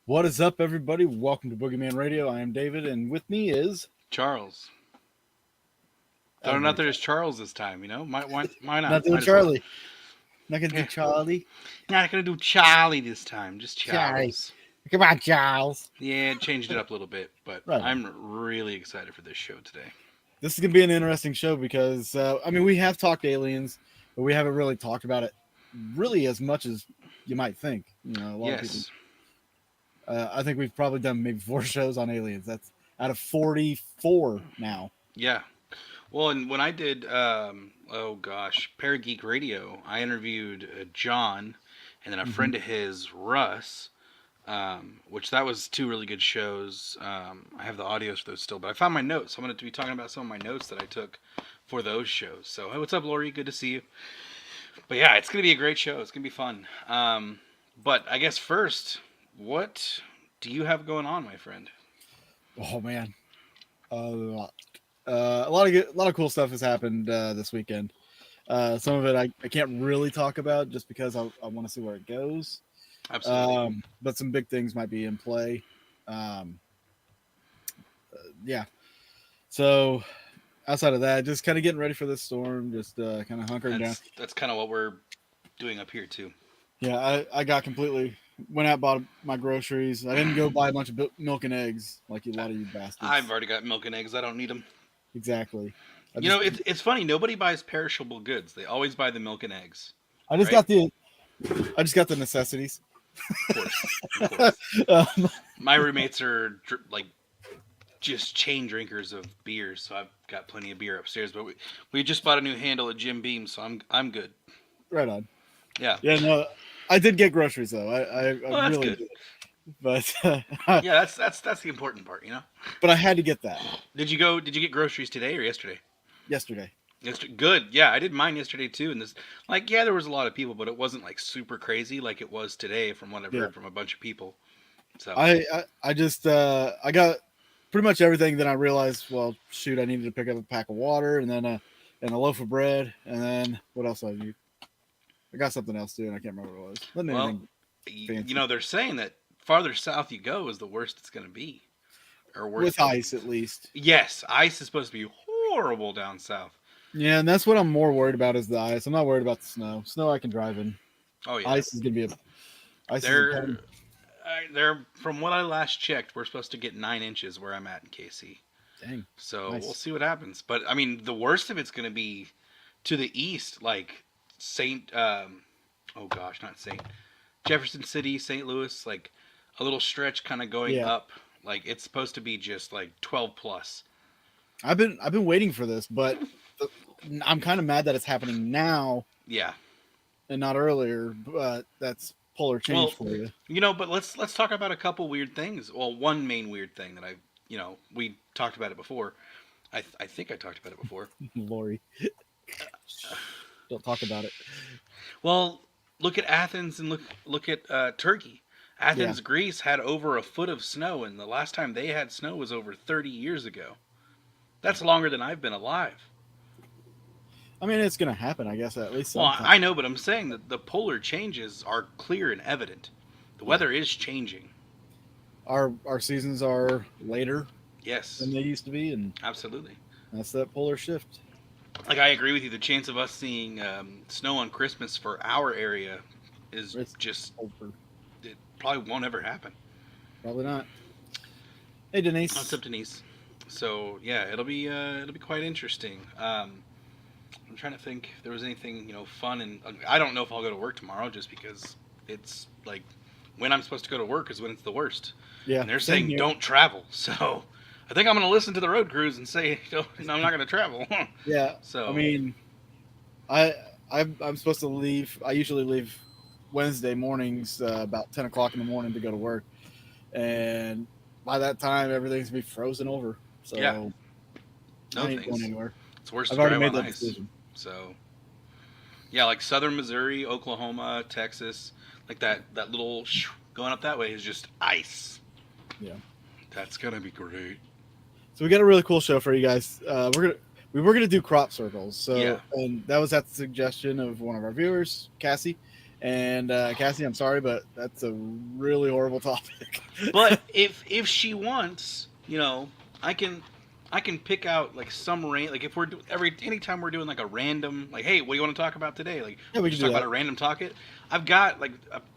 What is up, everybody? Welcome to Boogeyman Radio. I am David, and with me is Charles. Throwing out there as Charles this time, you know? Why not not? doing Might as well. Charlie. Not gonna do Yeah. Charlie. Not going to do Charlie this time, just Charlie. Charles. Come on, Charles. Yeah, changed it up a little bit, but Right. I'm really excited for this show today. This is gonna be an interesting show because we have talked aliens, but we haven't really talked about it really as much as you might think. You know, a lot of people. Yes. I think we've probably done maybe 4 shows on aliens. That's out of 44 now. Yeah. Well, and when I did, Parageek Radio, I interviewed John and then a friend of his, Russ, which that was 2 really good shows. I have the audios for those still, but I found my notes. So I'm going to be talking about some of my notes that I took for those shows. So, hey, what's up, Lori? Good to see you. But yeah, it's going to be a great show. It's going to be fun. But I guess first, what do you have going on, my friend? Oh man, a lot of cool stuff has happened this weekend. Some of it I can't really talk about just because I want to see where it goes. Absolutely. But some big things might be in play. Yeah. So outside of that, just kind of getting ready for this storm, just kind of hunkering down. That's kind of what we're doing up here too. Yeah, I got completely went out, bought my groceries. I didn't go buy a bunch of milk and eggs like a lot of you bastards. I've already got milk and eggs. I don't need them. Exactly. It's funny. Nobody buys perishable goods. They always buy the milk and eggs. I just got the necessities. Of course. My roommates are just chain drinkers of beer, so I've got plenty of beer upstairs. But we just bought a new handle at Jim Beam, so I'm good. Right on. Yeah. Yeah. No, I did get groceries though. I that's really good. did. But yeah, that's the important part, you know. But I had to get that. Did you get groceries today or yesterday? Yesterday. Good. Yeah, I did mine yesterday too. And there was a lot of people, but it wasn't like super crazy like it was today, from what I've heard from a bunch of people. So I got pretty much everything. Then I realized, well, shoot, I needed to pick up a pack of water and then a loaf of bread, and then what else I need? I got something else too, and I can't remember what it was. Well, you know, they're saying that farther south you go is the worst it's going to be, or worse with ice at least. Yes, ice is supposed to be horrible down south. Yeah, and that's what I'm more worried about is the ice. I'm not worried about the snow. Snow I can drive in. Oh yeah, ice is gonna be They're from what I last checked, we're supposed to get 9 inches where I'm at in KC. Dang. So nice. We'll see what happens. But I mean, the worst of it's going to be to the east, like Jefferson City, St. Louis, like a little stretch kind of going up. Like it's supposed to be just like 12 plus. I've been waiting for this, but I'm kind of mad that it's happening now. Yeah. And not earlier, but that's polar change for you. You know, but let's talk about a couple weird things. Well, one main weird thing that we talked about it before. I think I talked about it before. Lori. Don't talk about it. Well, look at Athens and look at Turkey. Athens, Greece had over a foot of snow, and the last time they had snow was over 30 years ago. That's longer than I've been alive. I mean, it's going to happen, I guess, at least sometime. Well, I know, but I'm saying that the polar changes are clear and evident. The weather is changing. Our seasons are later than they used to be, and absolutely. That's that polar shift. Like, I agree with you. The chance of us seeing snow on Christmas for our area is just... It probably won't ever happen. Probably not. Hey, Denise. What's up, Denise? So, yeah, it'll be quite interesting. I'm trying to think if there was anything, fun, and I don't know if I'll go to work tomorrow just because it's like when I'm supposed to go to work is when it's the worst. Yeah. And they're saying don't travel. So I think I'm going to listen to the road crews and say, no, I'm not going to travel. Yeah, I So, mean, I I'm supposed to leave. I usually leave Wednesday mornings about 10 o'clock in the morning to go to work, and by that time everything's gonna be frozen over. yeah, So no I ain't going thanks. anywhere. It's worse I've to already drive made on that ice. decision. So, yeah, like southern Missouri, Oklahoma, Texas, like that little going up that way is just ice. Yeah. That's going to be great. So we got a really cool show for you guys. We were gonna do crop circles. Yeah. So and that was at the suggestion of one of our viewers, Cassie. And Cassie, I'm sorry, but that's a really horrible topic. But if she wants, I can I can pick out like some like if we're anytime we're doing like a random like, hey, what do you want to talk about today? Like Yeah, we'll we can just do talk about that. a random topic. I've got like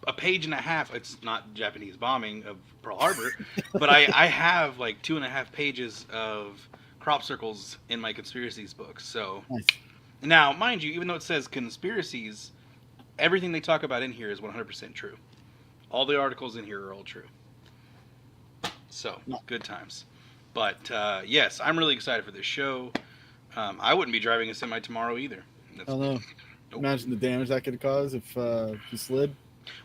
a page and a half. It's not Japanese bombing of Pearl Harbor, but I have like 2.5 pages of crop circles in my conspiracies books. So Nice. now, mind you, even though it says conspiracies, everything they talk about in here is 100% true. All the articles in here are all true. So, No. good times. But yes, I'm really excited for this show. I wouldn't be driving a semi tomorrow either. I don't know. Nope. Imagine the damage that could cause if you slid.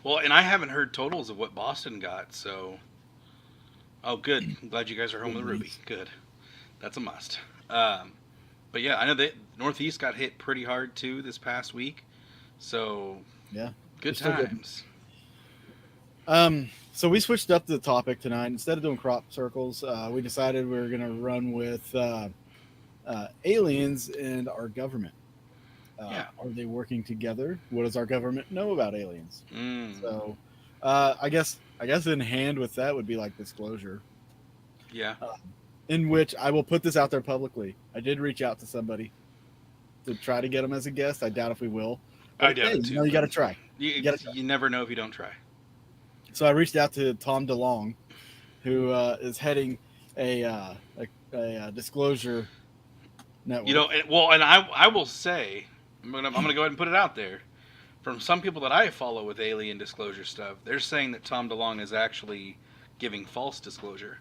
Well, and I haven't heard totals of what Boston got, so. Oh, good. I'm glad you guys are home with Ruby. Good. That's a must. But yeah, I know that Northeast got hit pretty hard too this past week. So, Yeah. good Still good. times. So we switched up the topic tonight. Instead of doing crop circles, we decided we were going to run with aliens and our government. Yeah. Are they working together? What does our government know about aliens? Mm, So, I guess in hand with that would be like disclosure, yeah. in which I will put this out there publicly. I did reach out to somebody to try to get him as a guest. I doubt if we will. I doubt it too. You got to try. You never know if you don't try. So I reached out to Tom DeLong, who is heading a disclosure network. And I will say, I'm gonna go ahead and put it out there. From some people that I follow with alien disclosure stuff, they're saying that Tom DeLong is actually giving false disclosure.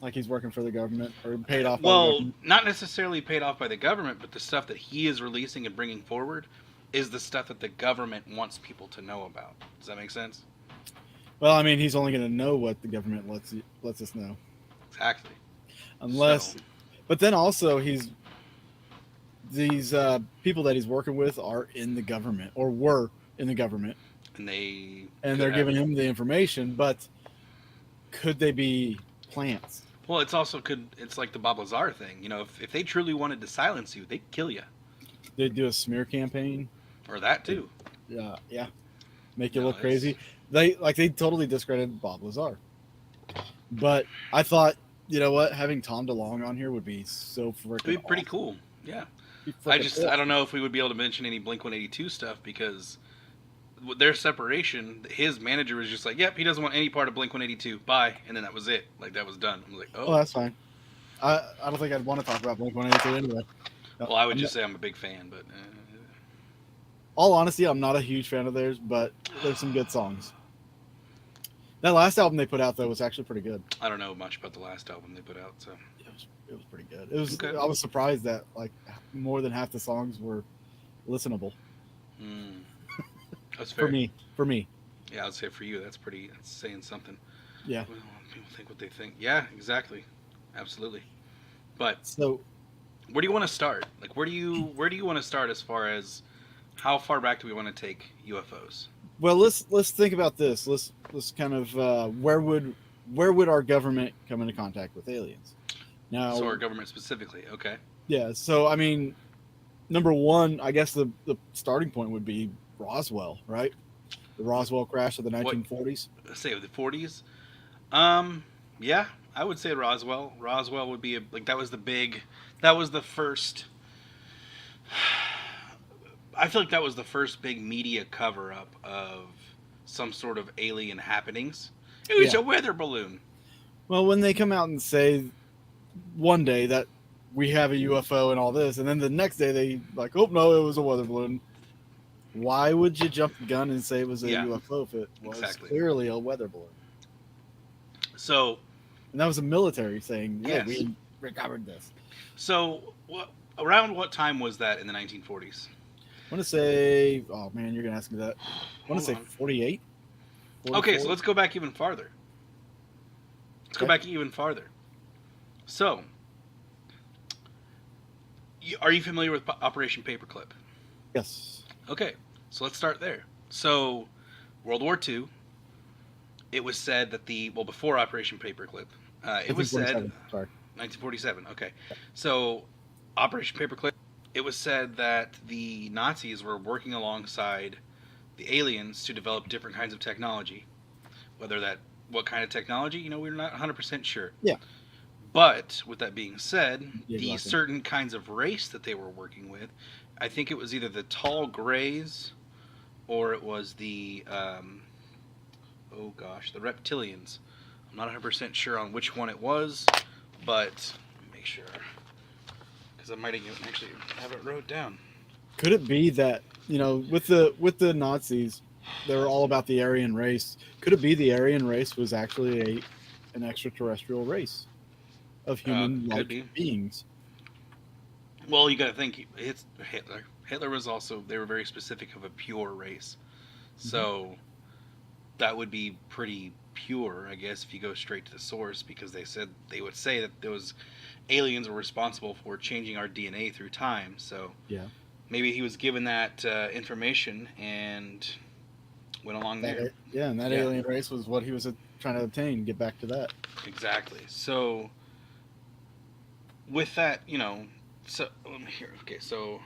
Like he's working for the government or paid off. Well, not necessarily paid off by the government, but the stuff that he is releasing and bringing forward is the stuff that the government wants people to know about. Does that make sense? Well, I mean, he's only going to know what the government lets us know. Exactly. Unless, but then also these people that he's working with are in the government or were in the government, and they're giving him the information. But could they be plants? Well, it's like the Bob Lazar thing. If they truly wanted to silence you, they'd kill you. They'd do a smear campaign. Or that too. Yeah. Make you look crazy. They totally discredited Bob Lazar. But I thought, you know what, having Tom DeLong on here would be so freaking It'd be pretty awesome. Cool. Yeah. I don't know if we would be able to mention any Blink-182 stuff because their separation, his manager was just like, yep, he doesn't want any part of Blink-182. Bye. And then that was it. Like, that was done. I was like, oh. Well, that's fine. I don't think I'd want to talk about Blink-182 anyway. No, well, I would say I'm a big fan, but... all honesty, I'm not a huge fan of theirs, but there's some good songs. That last album they put out, though, was actually pretty good. I don't know much about the last album they put out, so... It was pretty good. It was. Okay. I was surprised that like more than half the songs were listenable. That's fair. For me. Yeah, I'd say for you, that's saying something. Yeah. Well, people think what they think. Yeah, exactly. Absolutely. But so, where do you want to start? Like, where do you want to start as far as how far back do we want to take UFOs? Well, let's think about this. Let's kind of where would our government come into contact with aliens? Now, so our government specifically, okay. Yeah. So I mean, number one, I guess the starting point would be Roswell, right? The Roswell crash of the 1940s. Say the 40s. Yeah, I would say Roswell. Roswell would be that was the first. I feel like that was the first big media cover up of some sort of alien happenings. It was a weather balloon. Well, when they come out and say one day that we have a UFO and all this, and then the next day they like, oh no, it was a weather balloon. Why would you jump the gun and say it was a UFO if it was clearly a weather balloon? So, And that was the military saying, "Hey, Yes. we recovered this." So, around what time was that in the 1940s? I want to say, oh man, you're gonna ask me that. I want to Hold say on. 48, Okay, 44. so let's go back even farther. Let's go Okay. back even farther. So, are you familiar with Operation Paperclip? Yes. Okay, so let's start there. So, World War II, it was said that before Operation Paperclip, it was said 1947. Sorry. 1947. Okay, so Operation Paperclip, it was said that the Nazis were working alongside the aliens to develop different kinds of technology. What kind of technology, we're not 100% sure. Yeah. But with that being said, Yeah, the exactly. certain kinds of race that they were working with, I think it was either the tall grays or it was the reptilians. I'm not 100% sure on which one it was, but make sure because I might actually have it wrote down. Could it be that with the Nazis, they were all about the Aryan race? Could it be the Aryan race was actually an extraterrestrial race of Could human-like be. beings? Well, you got to think it's Hitler. Hitler was also they were very specific of a pure race, so that would be pretty pure, I guess, if you go straight to the source, because they would say that those aliens were responsible for changing our DNA through time. So Yeah. maybe he was given that information and went along there. Yeah, and that Yeah, alien race was what he was trying to obtain. Get back to that. exactly. So with that, so here, okay, so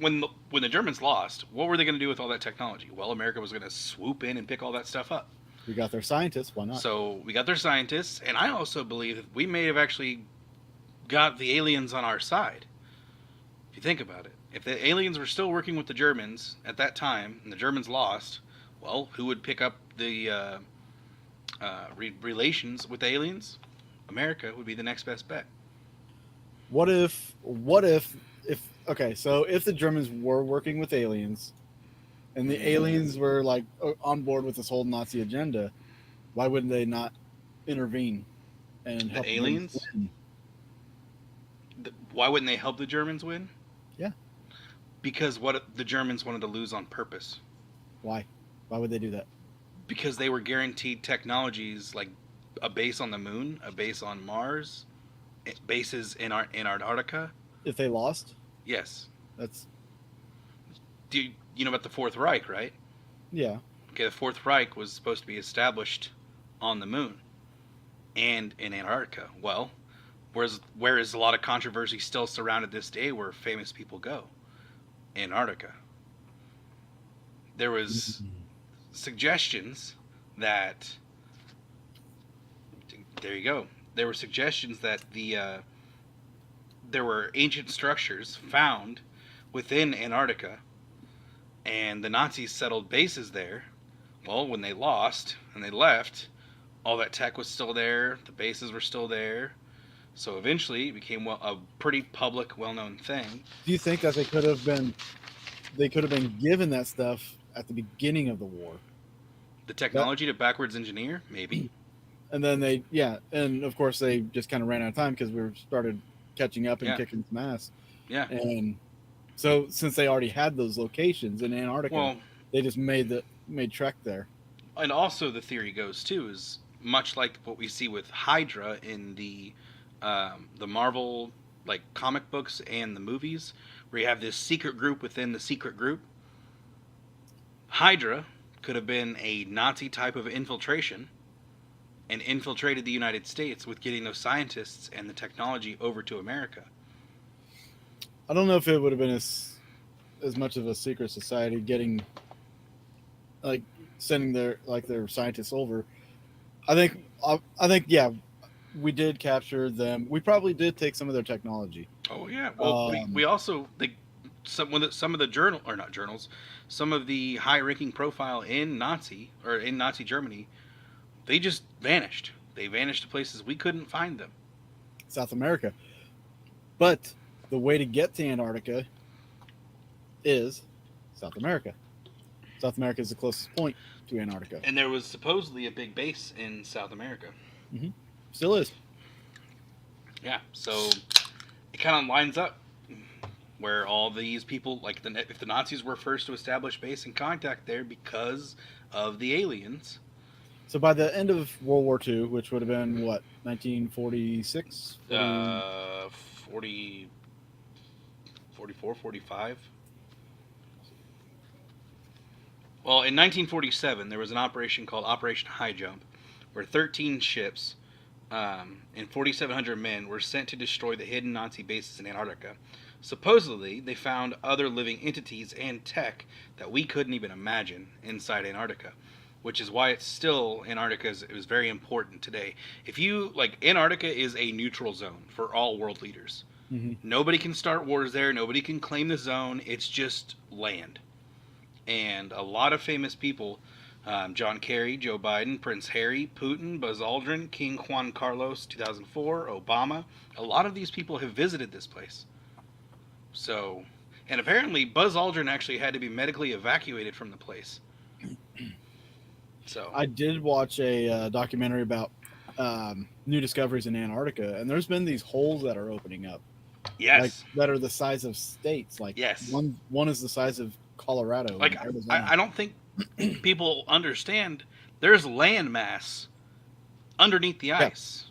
when the Germans lost, what were they going to do with all that technology? Well, America was going to swoop in and pick all that stuff up. We got their scientists. Why not? So we got their scientists, and I also believe that we may have actually got the aliens on our side. If you think about it, if the aliens were still working with the Germans at that time, and the Germans lost, well, who would pick up the relations with the aliens? America would be the next best bet. What if okay, so if the Germans were working with aliens and the aliens were like on board with this whole Nazi agenda, why wouldn't they not intervene and help The the Germans aliens? win? Why wouldn't they help the Germans win? Yeah. Because what the Germans wanted to lose on purpose. Why? Why would they do that? Because they were guaranteed technologies like a base on the moon, a base on Mars, bases in Antarctica. If they lost, Yes. that's Do you know about the Fourth Reich, right? yeah. Okay, the Fourth Reich was supposed to be established on the moon and in Antarctica. Well, whereas a lot of controversy still surrounded this day where famous people go, Antarctica. There was suggestions that there you go. There were suggestions that there were ancient structures found within Antarctica, and the Nazis settled bases there. Well, when they lost and they left, all that tech was still there. The bases were still there. So eventually, it became a pretty public, well-known thing. Do you think that they could have been given that stuff at the beginning of the war? The technology to backwards engineer, maybe. And then and of course they just kind of ran out of time because we started catching up and Yeah. kicking some ass. Yeah. And so since they already had those locations in Antarctica, Well, they just made Trek there. and also the theory goes too is much like what we see with Hydra in the Marvel like comic books and the movies, where you have this secret group within the secret group. Hydra could have been a Nazi type of infiltration and infiltrated the United States with getting those scientists and the technology over to America. I don't know if it would have been as much of a secret society getting like sending their scientists over. I think yeah, we did capture them. We probably did take some of their technology. Oh yeah. Well, we also some of the journal or not journals, some of the high-ranking profile in Nazi Germany, they just vanished. They vanished to places we couldn't find them. South America. But the way to get to Antarctica is South America. South America is the closest point to Antarctica. And there was supposedly a big base in South America. Hmm. Still is. Yeah, so it kind of lines up where all these people, like if the Nazis were first to establish base and contact there because of the aliens. So by the end of World War II, which would have been what, 1946, 40. 40, 44, 45. Well, in 1947, there was an operation called Operation High Jump, where 13 ships and 4,700 men were sent to destroy the hidden Nazi bases in Antarctica. Supposedly, they found other living entities and tech that we couldn't even imagine inside Antarctica, which is why it's still Antarctica is very important today. If you like, Antarctica is a neutral zone for all world leaders. Hmm. Nobody can start wars there. Nobody can claim the zone. It's just land. And a lot of famous people, John Kerry, Joe Biden, Prince Harry, Putin, Buzz Aldrin, King Juan Carlos 2004, Obama, a lot of these people have visited this place. So, and apparently Buzz Aldrin actually had to be medically evacuated from the place. So, I did watch a documentary about new discoveries in Antarctica, and there's been these holes that are opening up, like yes. that are the size of states. Like Yes. one is the size of Colorado Like, and Arizona. I don't think people understand there's land mass underneath the Yeah. ice.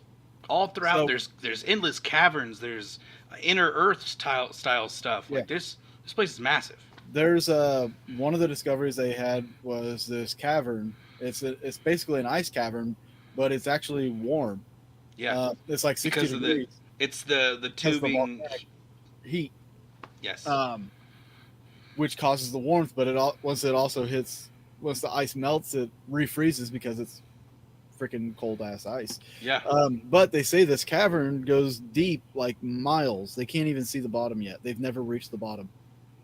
All throughout, So there's endless caverns. There's inner Earth style stuff. yeah, Like this place is massive. there's one of the discoveries they had was this cavern. It's basically an ice cavern, but it's actually warm. Yeah, It's like 60 because of degrees it's the because of the tubing. volcanic heat, Yes. which causes the warmth. But once it also hits, once the ice melts, it refreezes because it's freaking cold ass ice. Yeah. But they say this cavern goes deep, like miles. They can't even see the bottom yet. They've never reached the bottom.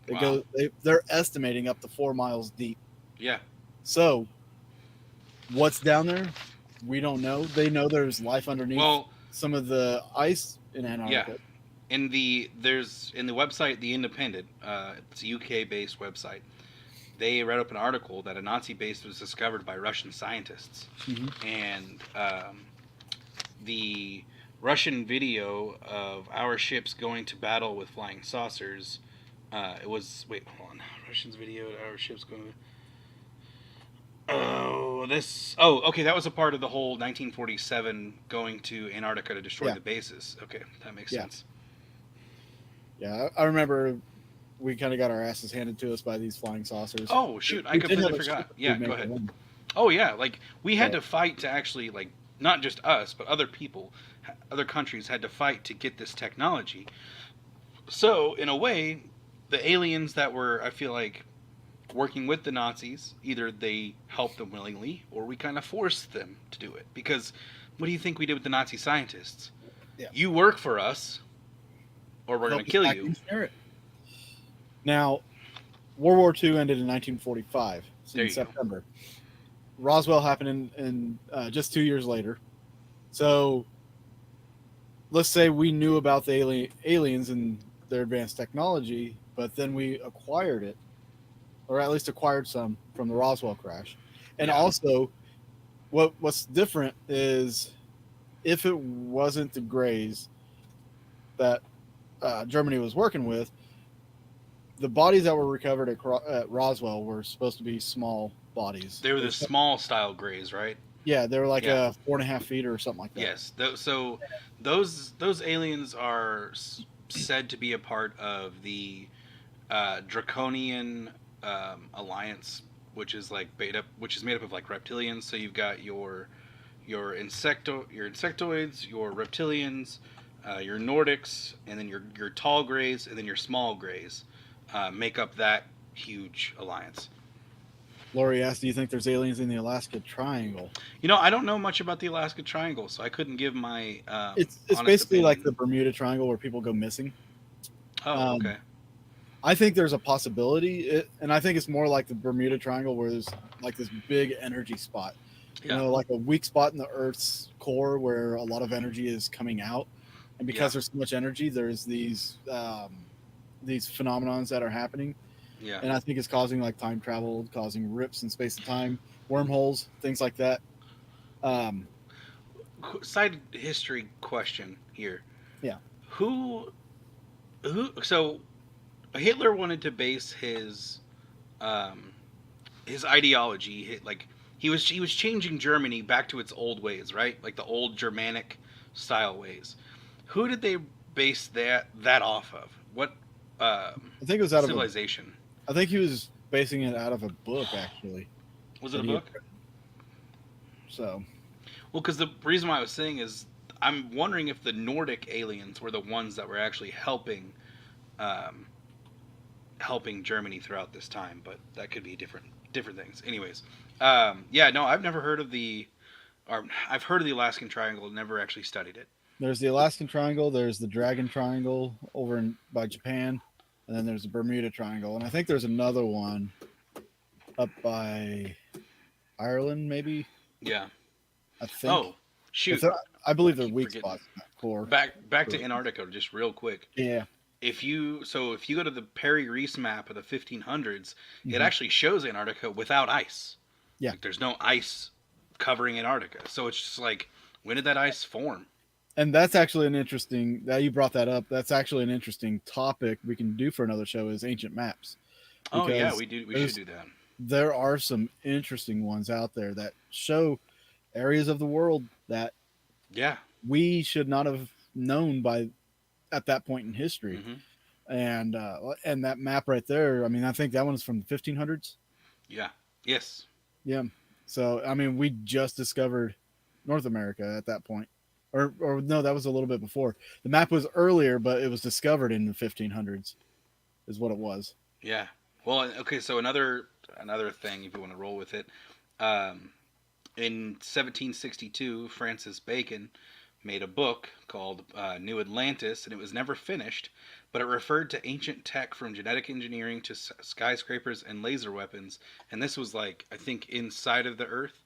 Wow. They're estimating up to 4 miles deep. Yeah. So what's down there? We don't know. They know there's life underneath Well, some of the ice in yeah. Antarctica. In the website The Independent, it's a UK based website. They read up an article that a Nazi base was discovered by Russian scientists, Mhm. and the Russian video of our ships going to battle with flying saucers. It was hold on. Russians video of our ships going. Okay, that was a part of the whole 1947 going to Antarctica to destroy Yeah. the bases. Okay, that makes Yeah. sense. Yeah, I remember we kind of got our asses handed to us by these flying saucers. Oh shoot, I We did completely have a forgot. ship Yeah, to make go it ahead. win. Oh yeah, like we had So, to fight to actually like not just us, but other people, other countries had to fight to get this technology. So in a way, the aliens that were, I feel like, working with the Nazis, either they helped them willingly or we kind of forced them to do it. Because what do you think we did with the Nazi scientists? yeah. You work for us, or we're going Help to us kill back you. engineer it. Now, World War II ended in 1945, so There in you go. September. Roswell happened in just 2 years later. So let's say we knew about the aliens and their advanced technology, but then we acquired it, or at least acquired some from the Roswell crash. And Yeah. also, what's different is if it wasn't the Greys that Germany was working with, the bodies that were recovered at Roswell were supposed to be small bodies. They were the small style grays, right? Yeah, they were like Yeah. 4.5 feet or something like that. Yes. So those aliens are said to be a part of the Draconian alliance, which is which is made up of like reptilians. So you've got your insectoids, your reptilians, your Nordics, and then your tall grays, and then your small grays make up that huge alliance. Lori asked, "Do you think there's aliens in the Alaska Triangle?" You know, I don't know much about the Alaska Triangle, so I couldn't give my It's honest basically like opinion. the Bermuda Triangle where people go missing. Oh, Um, okay. I think there's a possibility, and I think it's more like the Bermuda Triangle where there's like this big energy spot. You Yeah. know, like a weak spot in the Earth's core where a lot of energy is coming out, and because Yeah. there's so much energy, there's these phenomenons that are happening, Yeah. and I think it's causing like time travel, causing rips in space and time, wormholes, things like that. Um, side history question here. Yeah, Who so Hitler wanted to base um his ideology, like he was changing Germany back to its old ways, right? Like the old Germanic style ways. Who did they base that off of? What I think it was out of a. civilization? I think he was basing it out of a book actually Was it that a he had book? written. So Well, because the reason why I was saying is I'm wondering if the Nordic aliens were the ones that were actually um, helping Germany throughout this time, but that could be different things. Anyways, yeah, no, I've never heard of or I've heard of the Alaskan Triangle, never actually studied it. there's the Alaskan Triangle, there's the Dragon Triangle over in by Japan, and then there's the Bermuda Triangle, and I think there's another one up by Ireland, maybe. Yeah. I think. Oh, But shoot, I I believe they're keep weak forgetting. spots in that core. Back to Antarctica, just real quick. Yeah. If you go to the Perry Reese map of the 1500s, it Hmm. actually shows Antarctica without ice. Yeah. Like there's no ice covering Antarctica. So it's just like, when did that ice form? And that's actually an interesting that you brought that up. That's actually an interesting topic we can do for another show is ancient maps Oh yeah, because we should there's do that. there are some interesting ones out there that show areas of the world that Yeah. we should not have known by at that point in history. Hmm. And that map right there, I mean, I think that one is from the 1500s. Yeah. Yes. Yeah. So I mean, we just discovered North America at that point, or no, that was a little bit before. The map was earlier, but it was discovered in the 1500s, is what it was. Yeah. Well, okay. So another thing, if you want to roll with it, um, in 1762, Francis Bacon made a book called New Atlantis, and it was never finished, but it referred to ancient tech from genetic engineering to skyscrapers and laser weapons. And this was like, I think, inside of the Earth.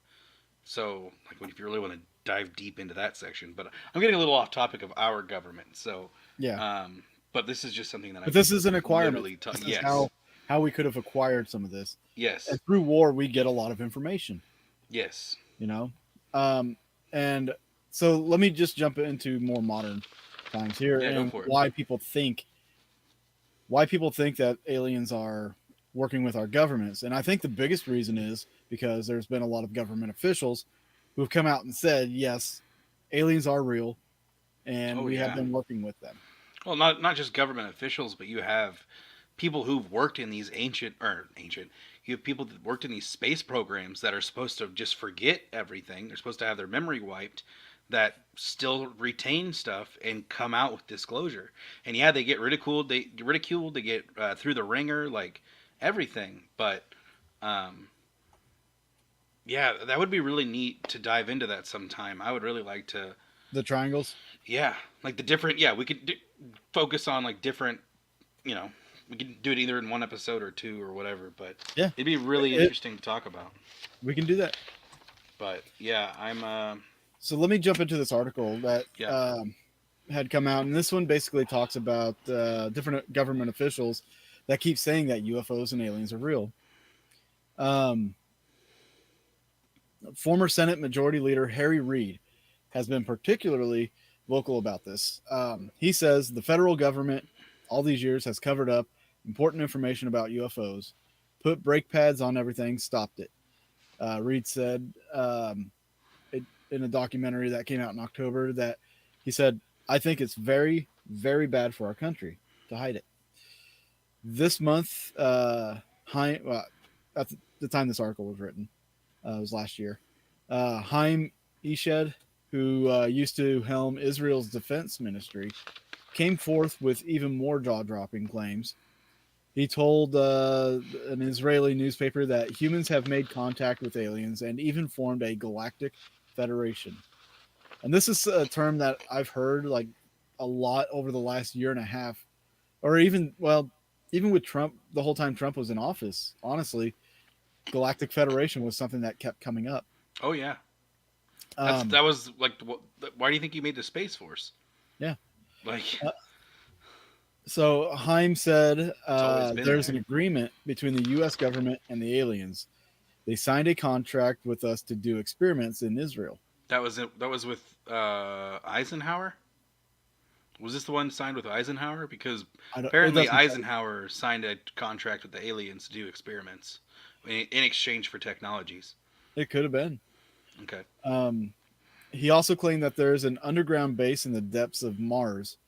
So, like, if you really want to dive deep into that section, but I'm getting a little off topic of our government. So, Yeah, um, but this is just something that but I've this is an acquirement. literally This is yes, how we could have acquired some of this. yes, And through war, we get a lot of information. yes. You know, um, and so let me just jump into more modern times here Yeah, go and for it. why people think that aliens are working with our governments. And I think the biggest reason is because there's been a lot of government officials who've come out and said, yes, aliens are real and Oh we have yeah. been working with them. Well, not just government officials, but you have people who've worked in these ancient. You have people that worked in these space programs that are supposed to just forget everything. They're supposed to have their memory wiped, that still retain stuff and come out with disclosure. And yeah, they get ridiculed. They get ridiculed. They get through the ringer, like everything. But um, yeah, that would be really neat to dive into that sometime. I would really like to. The triangles. Yeah, like the different. Yeah, we could focus on like different. You know, we could do it either in one episode or two or whatever. But Yeah, it'd be really interesting to talk about. we can do that. But yeah, I'm. So let me jump into this article that Yeah. had come out, and this one basically talks about different government officials that keep saying that UFOs and aliens are real. Um, Former Senate Majority Leader Harry Reid has been particularly vocal about this. He says the federal government, all these years, has covered up important information about UFOs, put brake pads on everything, stopped it. Reid said in a documentary that came out in October that he said, I think it's very, very bad for our country to hide it. This month, at the time this article was written, it was last year, Haim Eshed, who used to helm Israel's defense ministry, came forth with even more jaw dropping claims. He told an Israeli newspaper that humans have made contact with aliens and even formed a galactic federation. And this is a term that I've heard like a lot over the last year and a half, or even with Trump, the whole time Trump was in office. Honestly, Galactic Federation was something that kept coming up. Oh yeah. Um, That was like. Why do you think you made the Space Force? yeah. Like. So Haim said Always been there's there. an agreement between the U.S. government and the aliens. They signed a contract with us to do experiments in Israel. That was it. That was with Eisenhower. Was this the one signed with Eisenhower? Because I don't. It apparently doesn't. Eisenhower signed a contract with the aliens to do experiments in exchange for technologies. It could have been. Okay. Um, he also claimed that there is an underground base in the depths of Mars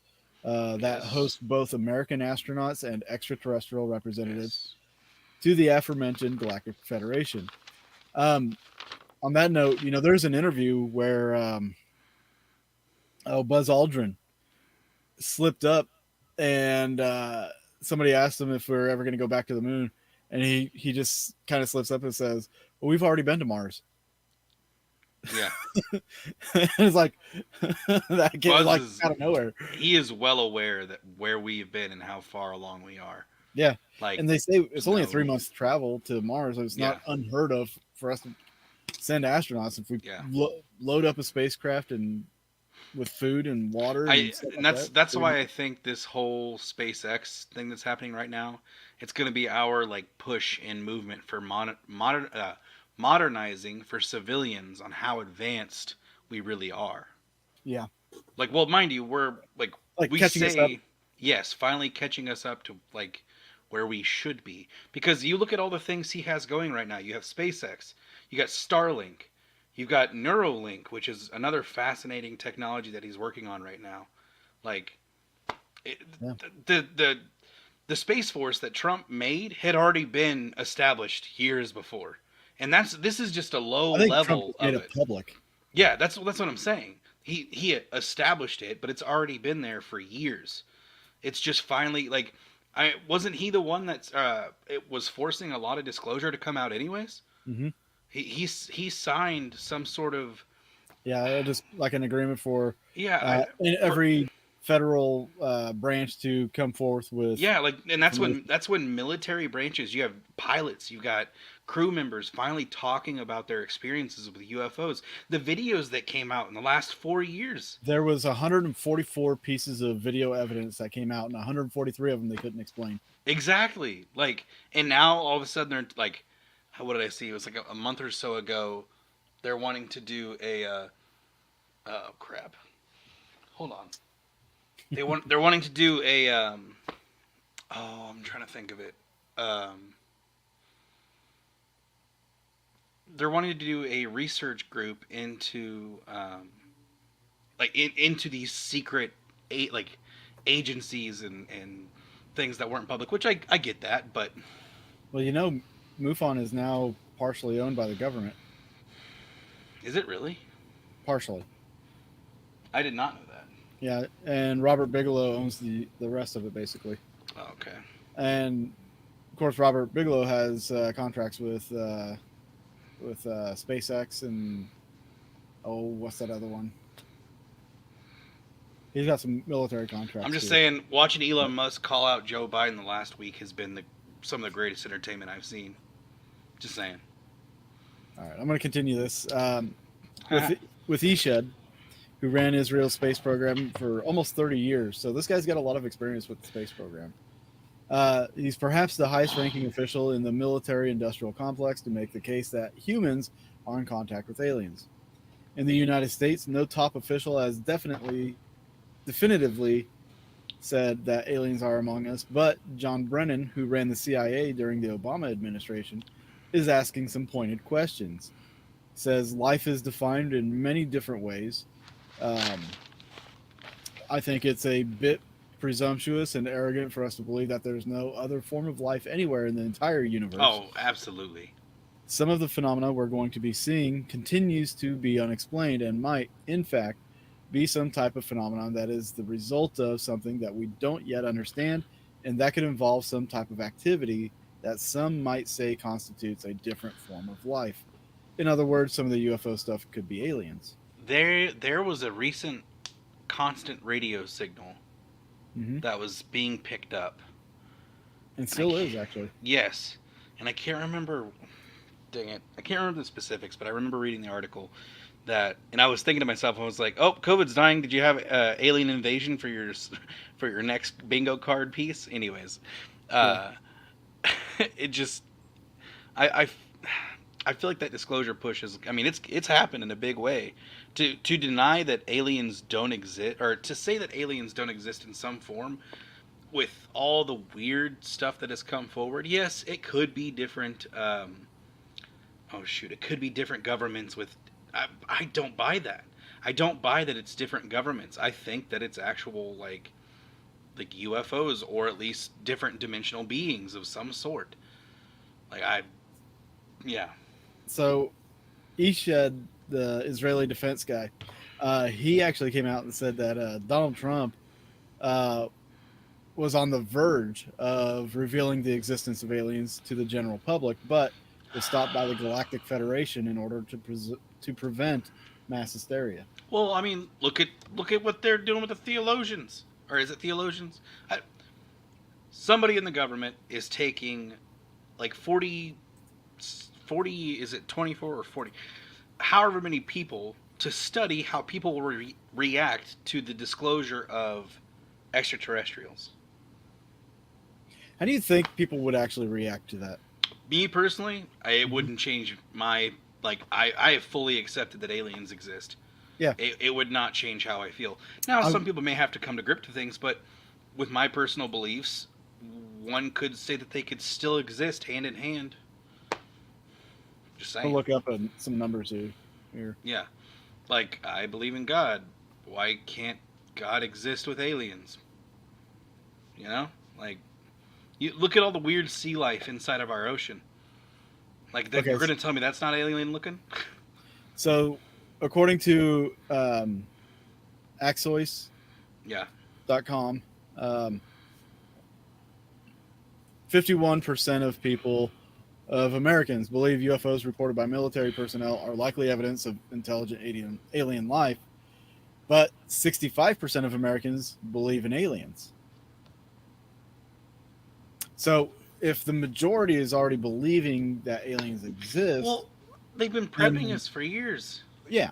that Yes. hosts both American astronauts and extraterrestrial representatives Yes. to the aforementioned Galactic Federation. Um, on that note, there's an interview where Buzz Aldrin slipped up, and somebody asked him if we're ever going to go back to the moon, and he just kind of slips up and says, "Well, we've already been to Mars." Yeah. It's like that came Buzz like is out of nowhere. he is well aware that where we've been and how far along we are. Yeah, Like, and they say it's there's only a no. 3 months travel to Mars. So it's Yeah. not unheard of for us to send astronauts if we Yeah. load up a spacecraft and with food and water I and stuff and like that's that. why I think this whole SpaceX thing that's happening right now, it's going to be our like push and movement for modernizing for civilians on how advanced we really are. Yeah, Like, well, mind you, we're like like we catching us up. say yes, finally catching us up to like where we should be. Because you look at all the things he has going right now. You have SpaceX, you got Starlink, you've got Neuralink, which is another fascinating technology that he's working on right now. Like it, Yeah. the space force that Trump made had already been established years before, and this is just a low I think Trump level just made of it it. public. Yeah, that's what I'm saying. He established it, but it's already been there for years. It's just finally like I wasn't he the one that it was forcing a lot of disclosure to come out anyways. Hmm. He signed some sort of Yeah, just like an agreement for yeah I, in for every federal branch to come forth with yeah like and information. that's when military branches you have pilots you got crew members finally talking about their experiences with UFOs. The videos that came out in the last 4 years. There was 144 pieces of video evidence that came out, and 143 of them they couldn't explain. Exactly. Like, and now all of a sudden they're like, what did I see? It was like a month or so ago. They're wanting to do a, oh crap. Hold on. They're wanting to do a, oh, I'm trying to think of it. They're wanting to do a research group into, into these secret, like, agencies and things that weren't public, which I get that, but Well, MUFON is now partially owned by the government. is it really? Partially. I did not know that. Yeah, and Robert Bigelow owns the rest of it basically. Oh, okay. And of course, Robert Bigelow has contracts with SpaceX and what's that other one? He's got some military contracts. I'm just too. saying, watching Elon Musk call out Joe Biden the last week has been some of the greatest entertainment I've seen. Just saying. All right, I'm going to continue this with Eshed, who ran Israel's space program for almost 30 years. So this guy's got a lot of experience with the space program. He's perhaps the highest-ranking official in the military-industrial complex to make the case that humans are in contact with aliens. In the United States, no top official has definitively said that aliens are among us, but John Brennan, who ran the CIA during the Obama administration, is asking some pointed questions. Says life is defined in many different ways. I think it's a bit presumptuous and arrogant for us to believe that there's no other form of life anywhere in the entire universe. Oh, absolutely. Some of the phenomena we're going to be seeing continues to be unexplained and might, in fact, be some type of phenomenon that is the result of something that we don't yet understand, and that could involve some type of activity that some might say constitutes a different form of life. In other words, some of the UFO stuff could be aliens. There was a recent constant radio signal Mm-hmm. that was being picked up. And still is, actually. Yes, and I can't remember. Dang it, I can't remember the specifics, but I remember reading the article that, and I was thinking to myself, I was like, "Oh, COVID's dying. Did you have alien invasion for your next bingo card piece?" Anyways, Yeah. it just, I I feel like that disclosure push is. I mean, it's happened in a big way. To deny that aliens don't exist, or to say that aliens don't exist in some form, with all the weird stuff that has come forward. Yes, it could be different. Oh shoot, it could be different governments with. I don't buy that. I don't buy that it's different governments. I think that it's actual like UFOs or at least different dimensional beings of some sort. Like I, yeah. So Eshed, the Israeli defense guy, he actually came out and said that Donald Trump uh, was on the verge of revealing the existence of aliens to the general public, but was stopped by the Galactic Federation in order to prevent mass hysteria. Well, I mean, look at what they're doing with the theologians, or is it theologians? Somebody in the government is taking like 40, is it 24 or 40, however many people to study how people will react to the disclosure of extraterrestrials. How do you think people would actually react to that? Me personally, it wouldn't change my I have fully accepted that aliens exist. Yeah, It would not change how I feel. Now, I, some people may have to come to grip to things, but with my personal beliefs, one could say that they could still exist hand in hand. Just I'll saying. look up some numbers here. Yeah. Like, I believe in God. Why can't God exist with aliens? You know? Like, you look at all the weird sea life inside of our ocean. Like, Okay, you're going to tell me that's not alien looking? so according to Axios.com, Yeah. 51% of Americans believe UFOs reported by military personnel are likely evidence of intelligent alien life, but 65% of Americans believe in aliens. So if the majority is already believing that aliens exist, Well, they've been prepping us for years. yeah,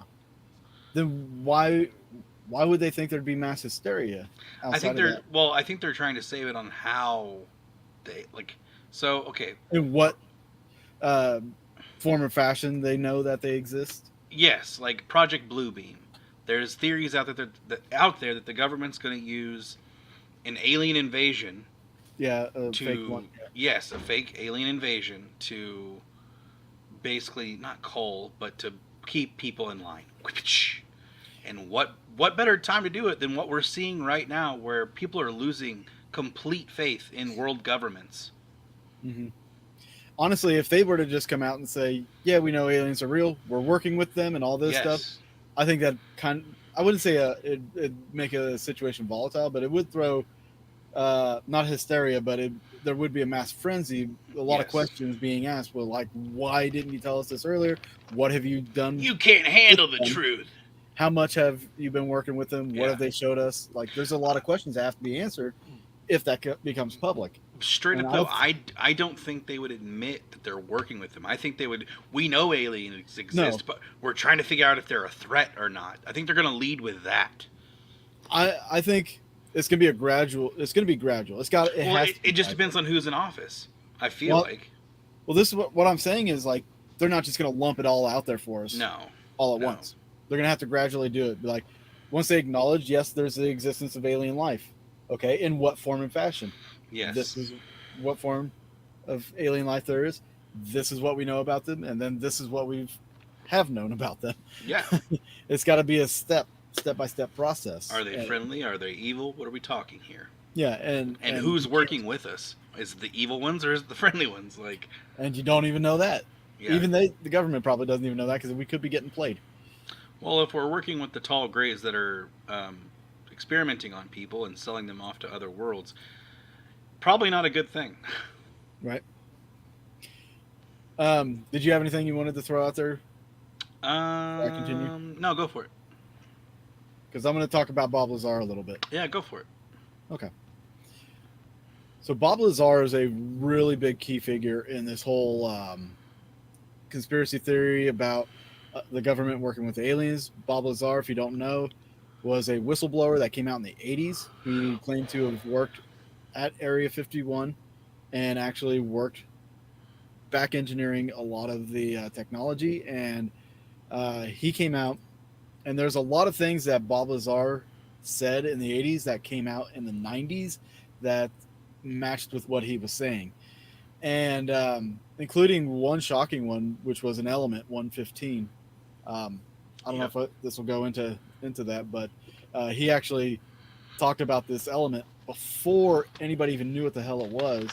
then why would they think there'd be mass hysteria I think outside of they're that? well. I think they're trying to save it on how they like. So okay, In what uh, form or fashion they know that they exist? yes, like Project Bluebeam. There's theories out there that the government's going to use an alien invasion Yeah, a to fake one. yes, a fake alien invasion to basically not cull, but to keep people in line. And what better time to do it than what we're seeing right now, where people are losing complete faith in world governments. Mm-hmm. Honestly, if they were to just come out and say, "Yeah, we know aliens are real. We're working with them," and all this stuff, Yes, I think that I wouldn't say it'd make a situation volatile, but it would throw not hysteria, but there would be a mass frenzy. A lot of yes. questions being asked. Well, like, why didn't you tell us this earlier? What have you done? You can't handle the them? truth. How much have you been working with them? What Yeah. have they showed us? Like, there's a lot of questions that have to be answered if that becomes public. Straight And up though, I don't think they would admit that they're working with them. I think they would. We know aliens exist, but we're trying to figure out if they're a threat or not. I think they're going to lead with that. I think it's gonna be a gradual. It's gonna be gradual. It Well, has. it just depends on who's in office. I feel Well, like Well, this is what I'm saying is like they're not just gonna lump it all out there for us no. all at No. once. They're gonna have to gradually do it. Be like, once they acknowledge, yes, there's the existence of alien life. Okay, in what form and fashion? Yes. This is what form of alien life there is. This is what we know about them, and then this is what we have known about them. Yeah. It's got to be a step by step process. Are they friendly? Are they evil? What are we talking here? Yeah, And who's working with us? Is it the evil ones or is it the friendly ones? Like, and you don't even know that. yeah. Even the government probably doesn't even know that because we could be getting played. Well, if we're working with the tall grays that are experimenting on people and selling them off to other worlds, probably not a good thing. Right. Did you have anything you wanted to throw out there? Continue? No, go for it. Because I'm going to talk about Bob Lazar a little bit. Yeah, go for it. Okay. So Bob Lazar is a really big key figure in this whole conspiracy theory about the government working with aliens. Bob Lazar, if you don't know, was a whistleblower that came out in the 80s. He claimed to have worked at Area 51 and actually worked back engineering a lot of the technology, and he came out, and there's a lot of things that Bob Lazar said in the 80s that came out in the 90s that matched with what he was saying, and including one shocking one, which was an element 115. Um, I don't know Yep. if this will go into that, but he actually talked about this element before anybody even knew what the hell it was,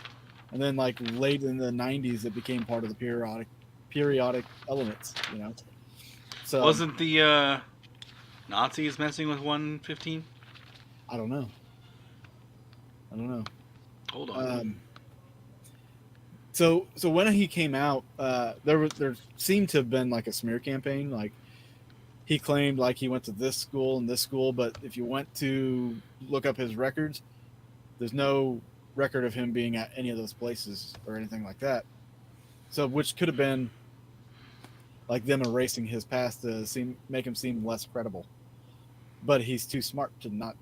and then like late in the 90s, it became part of the periodic elements. So Wasn't the Nazis messing with 115? I don't know. I don't know. Hold on. Um, so when he came out, there seemed to have been like a smear campaign. Like he claimed like he went to this school and this school, but if you went to look up his records, there's no record of him being at any of those places or anything like that. So which could have been like them erasing his past to make him seem less credible. But he's too smart to not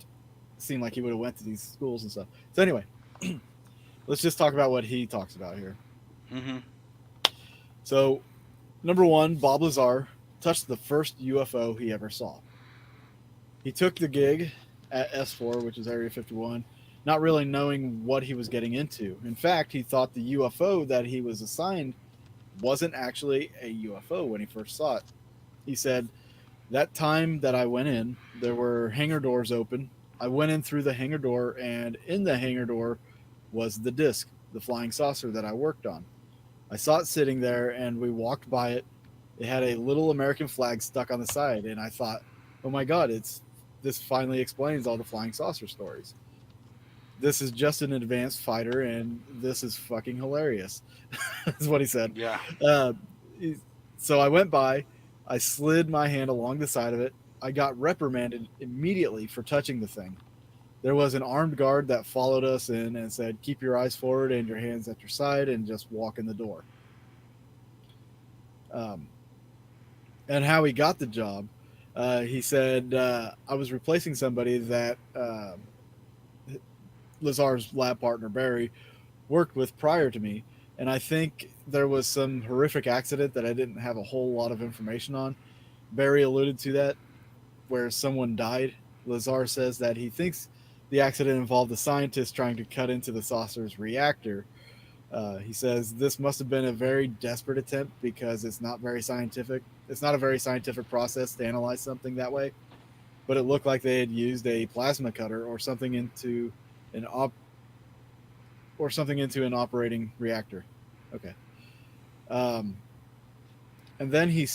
seem like he would have went to these schools and stuff. So anyway, let's just talk about what he talks about here. Mm-hmm. So number one, Bob Lazar touched the first UFO he ever saw. He took the gig at S4, which is Area 51, not really knowing what he was getting into. In fact, he thought the UFO that he was assigned wasn't actually a UFO when he first saw it. He said, that time that I went in, there were hangar doors open. I went in through the hangar door, and in the hangar door was the disc, the flying saucer that I worked on. I saw it sitting there, and we walked by it. It had a little American flag stuck on the side, and I thought, oh my God, this finally explains all the flying saucer stories. This is just an advanced fighter, and this is fucking hilarious. That's what he said. Yeah. Uh, so I went by, I slid my hand along the side of it. I got reprimanded immediately for touching the thing. There was an armed guard that followed us in and said, keep your eyes forward and your hands at your side and just walk in the door. Um, and how he got the job, he said, I was replacing somebody that Lazar's lab partner, Barry, worked with prior to me. And I think there was some horrific accident that I didn't have a whole lot of information on. Barry alluded to that, where someone died. Lazar says that he thinks the accident involved a scientist trying to cut into the saucer's reactor. He says this must have been a very desperate attempt because it's not very scientific. It's not a very scientific process to analyze something that way. But it looked like they had used a plasma cutter or something into an an operating reactor. Okay. Um, and then he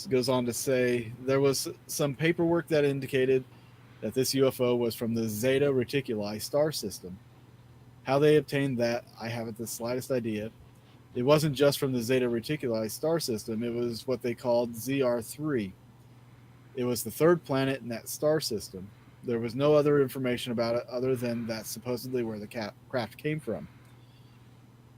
goes on to say there was some paperwork that indicated that this UFO was from the Zeta Reticuli star system. How they obtained that, I haven't the slightest idea. It wasn't just from the Zeta Reticuli star system, it was what they called ZR3. It was the third planet in that star system. There was no other information about it other than that's supposedly where the craft came from.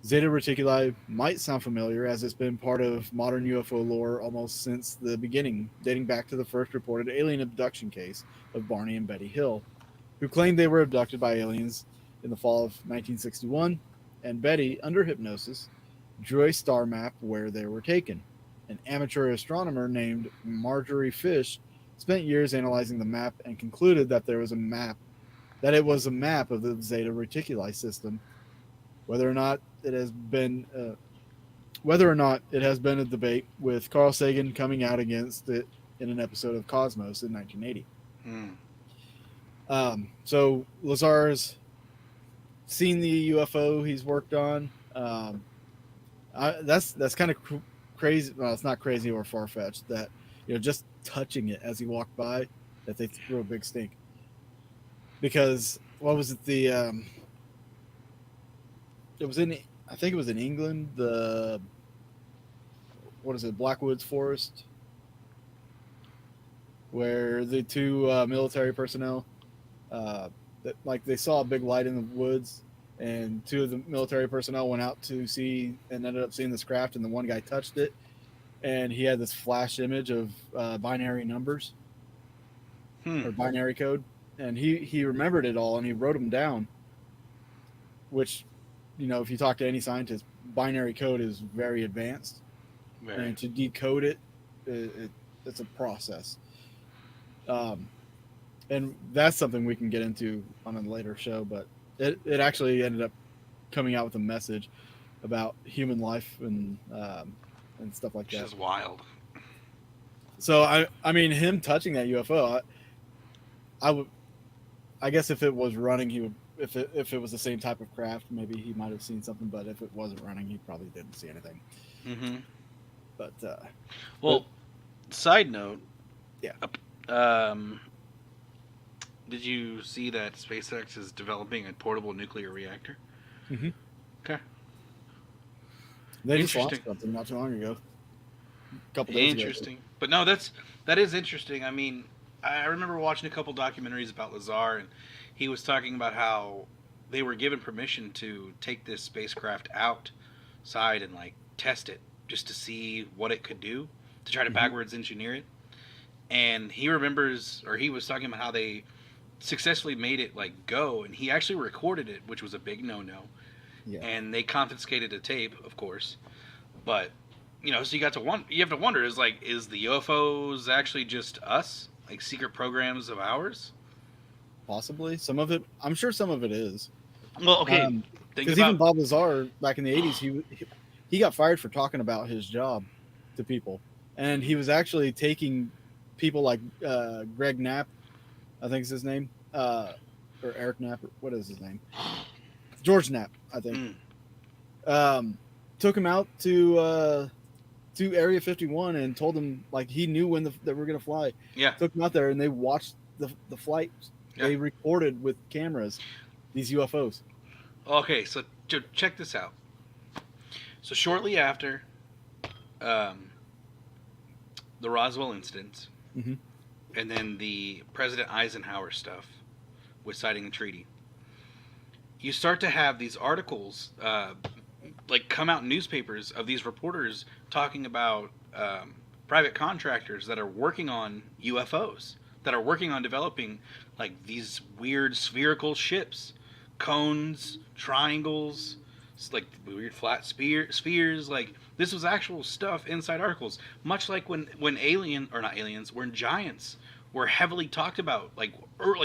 Zeta Reticuli might sound familiar as it's been part of modern UFO lore almost since the beginning, dating back to the first reported alien abduction case of Barney and Betty Hill, who claimed they were abducted by aliens in the fall of 1961, and Betty, under hypnosis, drew a star map where they were taken. An amateur astronomer named Marjorie Fish spent years analyzing the map and concluded that it was a map of the Zeta Reticuli system. Whether or not it has been a debate, with Carl Sagan coming out against it in an episode of Cosmos in 1980. So Lazar's seen the UFO he's worked on. That's kind of crazy. Well, it's not crazy or far fetched that just touching it as he walked by, that they threw a big stink. Because what was it? It was in, I think it was in England. What is it? Blackwoods Forest, where the two military personnel, they saw a big light in the woods, and two of the military personnel went out to see and ended up seeing this craft, and the one guy touched it, and he had this flash image of binary numbers or binary code, and he remembered it all and he wrote them down, which if you talk to any scientist, binary code is very advanced, Very. and to decode it's a process. Um, and that's something we can get into on a later show. But it actually ended up coming out with a message about human life and stuff like Which that. is wild. So I mean, him touching that UFO, I would I guess if it was running, he would. If it was the same type of craft, maybe he might have seen something. But if it wasn't running, he probably didn't see anything. Mm-hmm. But but Well, side note, yeah, um, did you see that SpaceX is developing a portable nuclear reactor? hmm Okay. they just Interesting. launched something not too long ago, a couple days ago. Interesting. But no, that is interesting. I mean, I remember watching a couple documentaries about Lazar, and he was talking about how they were given permission to take this spacecraft outside and like test it just to see what it could do, to try to hmm backwards engineer it. And he remembers, or he was talking about how they successfully made it like go, and he actually recorded it, which was a big no-no. Yeah, And they confiscated a tape, of course. But so you have to wonder, is the UFOs actually just us, like secret programs of ours? possibly some of it. I'm sure some of it is. Well, okay, think Because even about. Bob Lazar back in the '80s, he got fired for talking about his job to people, and he was actually taking people like Greg Knapp, I think is his name, or Eric Knapp, or what is his name? George Knapp, I think. Mm, Um, took him out to Area 51 and told him like he knew when they were gonna fly. yeah, Took him out there and they watched the flight. yeah. They recorded with cameras these UFOs. Okay, so check this out. So shortly after um, the Roswell incident, hmm and then the President Eisenhower stuff with signing the treaty, you start to have these articles like come out in newspapers of these reporters talking about private contractors that are working on UFOs, that are working on developing like these weird spherical ships, cones, triangles, like weird flat spheres. Like this was actual stuff inside articles, much like when alien or not aliens, when giants were heavily talked about, like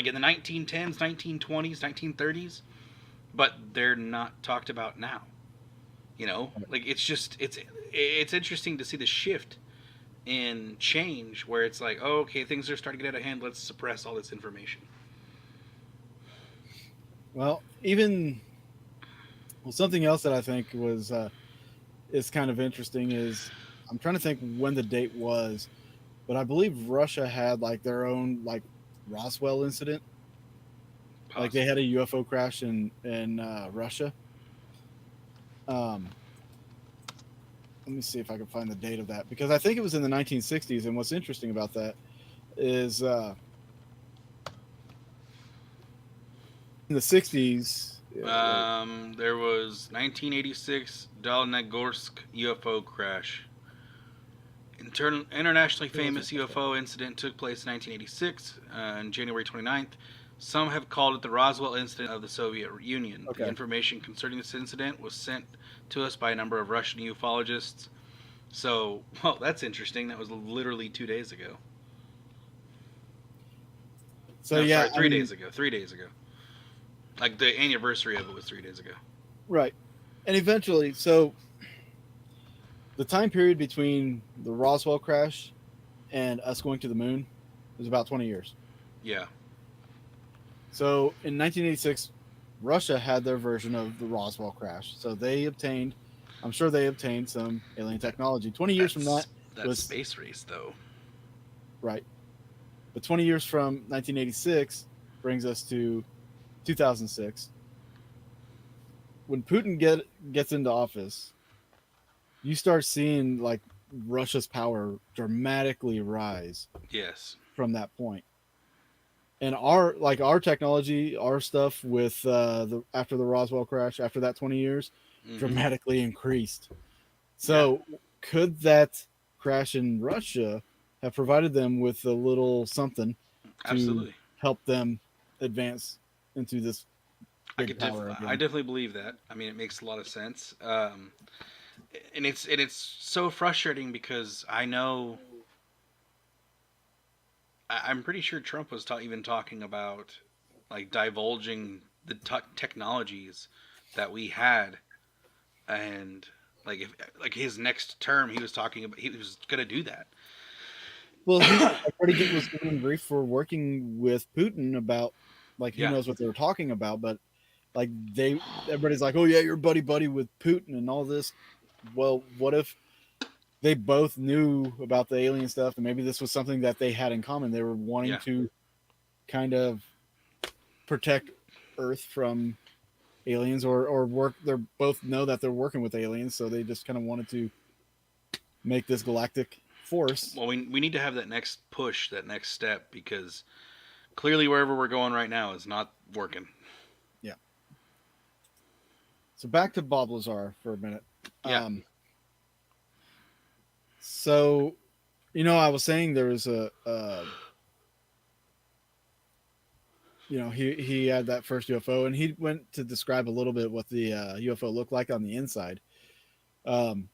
in the 1910s, 1920s, 1930s, but they're not talked about now. Like it's interesting to see the shift in change where it's like, oh, okay, things are starting to get out of hand. Let's suppress all this information. Well, even something else that I think was is kind of interesting is I'm trying to think when the date was, but I believe Russia had like their own like Roswell incident. Like they Possibly. had a UFO crash in Russia. Um, let me see if I can find the date of that because I think it was in the 1960s. And what's interesting about that is in the 60s. There was 1986 Dalnegorsk UFO crash. Internationally famous UFO incident took place in 1986 on January 29th. Some have called it the Roswell incident of the Soviet Union. The Okay, information concerning this incident was sent to us by a number of Russian ufologists. So, well, that's interesting. That was literally 2 days ago. so No, yeah, sorry, I 3 days mean, ago. 3 days ago. Like the anniversary of it was 3 days ago. right, and eventually, so the time period between the Roswell crash and us going to the moon was about 20 years. Yeah. So in 1986, Russia had their version of the Roswell crash. So I'm sure they obtained some alien technology. 20 years from that That's was space race though. right. But 20 years from 1986 brings us to 2006. When Putin gets into office, you start seeing like Russia's power dramatically rise Yes. from that point. And our technology, our stuff with the after the Roswell crash, after that 20 years, Mm-hmm. dramatically increased. Yeah. So could that crash in Russia have provided them with a little something to Absolutely. help them advance into this big power I again. definitely believe that. I mean, it makes a lot of sense. And it's so frustrating because I know I'm pretty sure Trump was even talking about like divulging the technologies that we had, and like if like his next term, he was talking about he was gonna do that. Well, he already was getting grief for working with Putin about like who Yeah, knows what they were talking about, but like everybody's like, oh yeah, you're buddy buddy with Putin and all this. Well, what if they both knew about the alien stuff and maybe this was something that they had in common? They were wanting yeah. to kind of protect Earth from aliens or work. They're both know that they're working with aliens, so they just kind of wanted to make this galactic force. Well, we need to have that next push, that next step, because clearly wherever we're going right now is not working. Yeah. So back to Bob Lazar for a minute. Yeah. So I was saying there was he had that first UFO, and he went to describe a little bit what the UFO looked like on the inside. Um,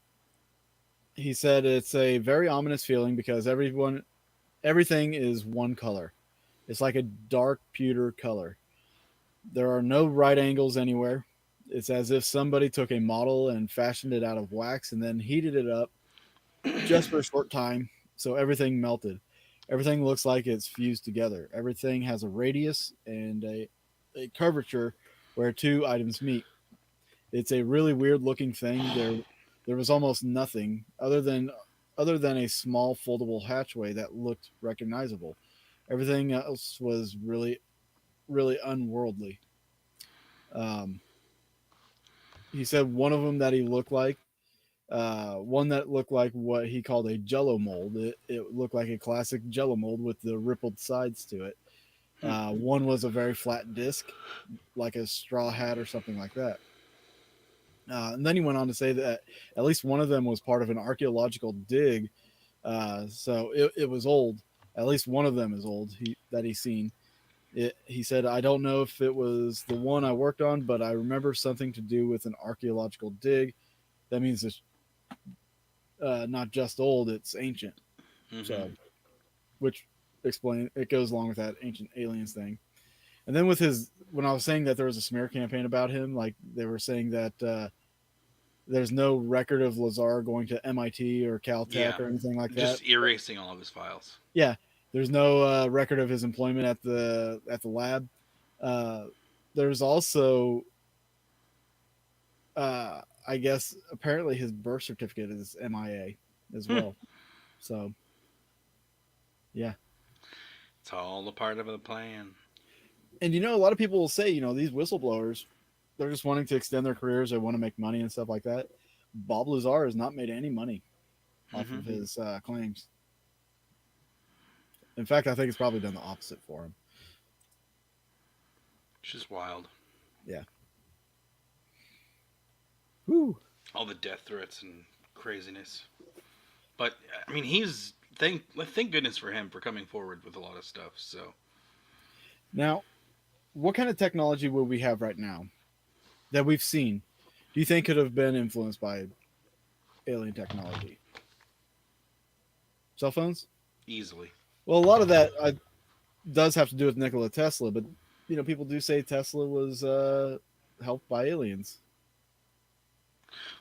he said it's a very ominous feeling because everything is one color. It's like a dark pewter color. There are no right angles anywhere. It's as if somebody took a model and fashioned it out of wax and then heated it up just for a short time, so everything melted. Everything looks like it's fused together. Everything has a radius and a curvature where two items meet. It's a really weird looking thing. There was almost nothing other than a small foldable hatchway that looked recognizable. Everything else was really really unworldly. Um, he said one of them that he looked like one that looked like what he called a jello mold. It looked like a classic jello mold with the rippled sides to it. Hmm. One was a very flat disc, like a straw hat or something like that. And then he went on to say that at least one of them was part of an archaeological dig. So it was old. At least one of them is old that he's seen. He said, I don't know if it was the one I worked on, but I remember something to do with an archaeological dig. That means it's not just old, it's ancient. Mm-hmm. So, which it goes along with that ancient aliens thing. And then with when I was saying that there was a smear campaign about him, like they were saying that there's no record of Lazar going to MIT or Yeah. Caltech or anything like that. Just erasing all of his files. Yeah, there's no record of his employment at the lab. Uh, there's also, I guess, apparently his birth certificate is MIA as Hmm. well. So, yeah. It's all a part of the plan. And a lot of people will say, these whistleblowers, they're just wanting to extend their careers. They want to make money and stuff like that. Bob Lazar has not made any money off Mm-hmm. of his claims. In fact, I think it's probably done the opposite for him. It's just wild. Yeah. Whew. All the death threats and craziness. But I mean, he's thank goodness for him for coming forward with a lot of stuff. So Now, what kind of technology would we have right now that we've seen? Do you think could have been influenced by alien technology? Cell phones? easily. Well, a lot of that does have to do with Nikola Tesla, but people do say Tesla was helped by aliens.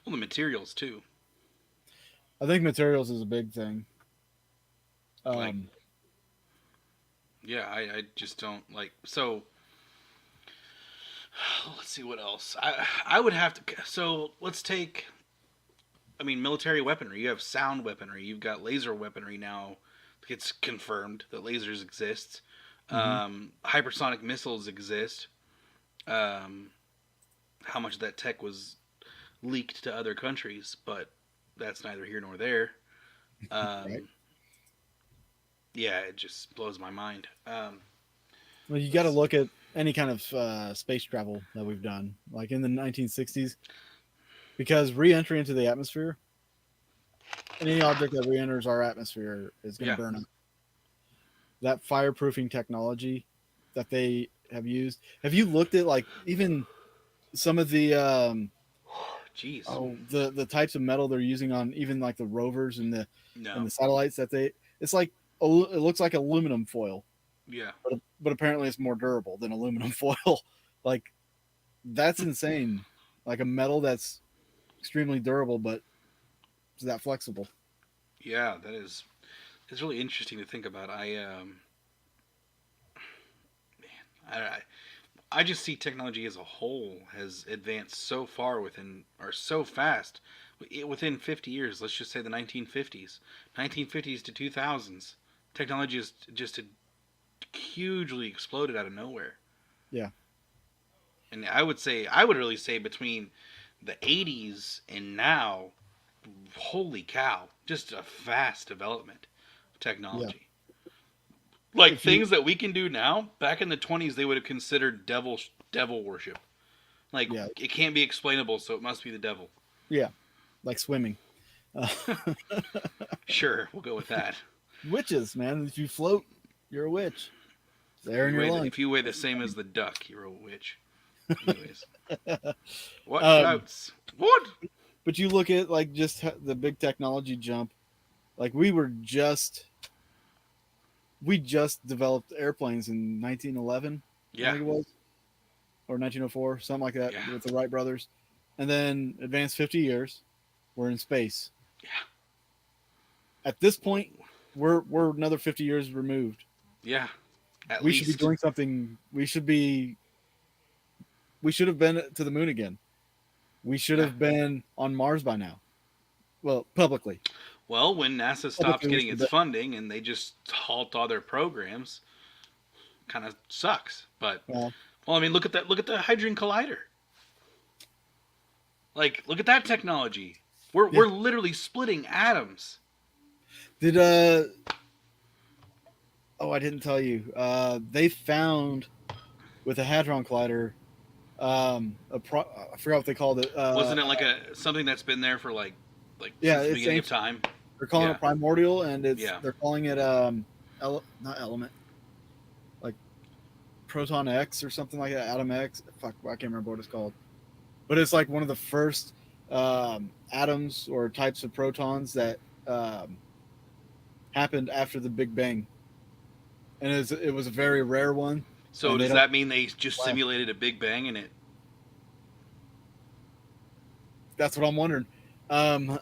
Well, the materials too. I think materials is a big thing. Like, Um, yeah, I just don't like. So let's see what else. I would have to. So let's take. I mean, military weaponry. You have sound weaponry. You've got laser weaponry now. It's confirmed that lasers exist. mhm. Hypersonic missiles exist. Um, how much of that tech was leaked to other countries, but that's neither here nor there. Right. Um, yeah, it just blows my mind. Well, you got to Let's. look at any kind of space travel that we've done, like in the 1960s, because re-entry into the atmosphere, any object that re-enters our atmosphere is going to Yeah. burn up. That fireproofing technology that they have used. Have you looked at like even some of the Jeez. the types of metal they're using on even like the rovers and No. the satellites that they it's like it looks like aluminum foil, Yeah. but apparently it's more durable than aluminum foil. Like that's insane. Like a metal that's extremely durable, but it's that flexible. Yeah, that is. It's really interesting to think about. I I just see technology as a whole has advanced so far within, or so fast, within 50 years. Let's just say the 1950s, 1950s to 2000s. Technology has just hugely exploded out of nowhere. Yeah, And I would really say between the 80s and now, holy cow, just a fast development of yeah. technology. Like If you things that we can do now, back in the 20s they would have considered devil worship. Like yeah it can't be explainable, so it must be the devil. yeah like swimming. Uh, Sure, we'll go with that. Witches, man. If you float, you're a witch. It's air in your lungs. If you weigh the same as the duck, you're a witch. Anyways, what um, floats? What? but you look at like just the big technology jump. Like we just developed airplanes in 1911, I Yeah, think it was, or 1904, something like that, yeah, with the Wright brothers, and then advanced 50 years, we're in space. yeah. At this point, we're another 50 years removed. Yeah, at We should be least. doing something. We should have been to the moon again. We should Yeah. have been on Mars by now. Well, publicly. Well, when NASA stops Publicly, we getting should its have funding and they just halt all their programs, kind of sucks. But been. Well, well, I mean, look at that. Look at the Hadron Collider. Like, look at that technology. yeah. We're literally splitting atoms. Did oh, I didn't tell you. They found with a hadron collider, I forgot what they called it. Wasn't it like a something that's been there for like Yeah, since the it's beginning of ancient. time? They're calling Yeah, it primordial, and yeah. they're calling it not element, like proton X or something like that. Atom X. Fuck, I can't remember what it's called. But it's like one of the first atoms or types of protons that um, happened after the Big Bang, and it was a very rare one, So and they does don't that mean they just last. simulated a Big Bang and it? That's what I'm wondering. Um,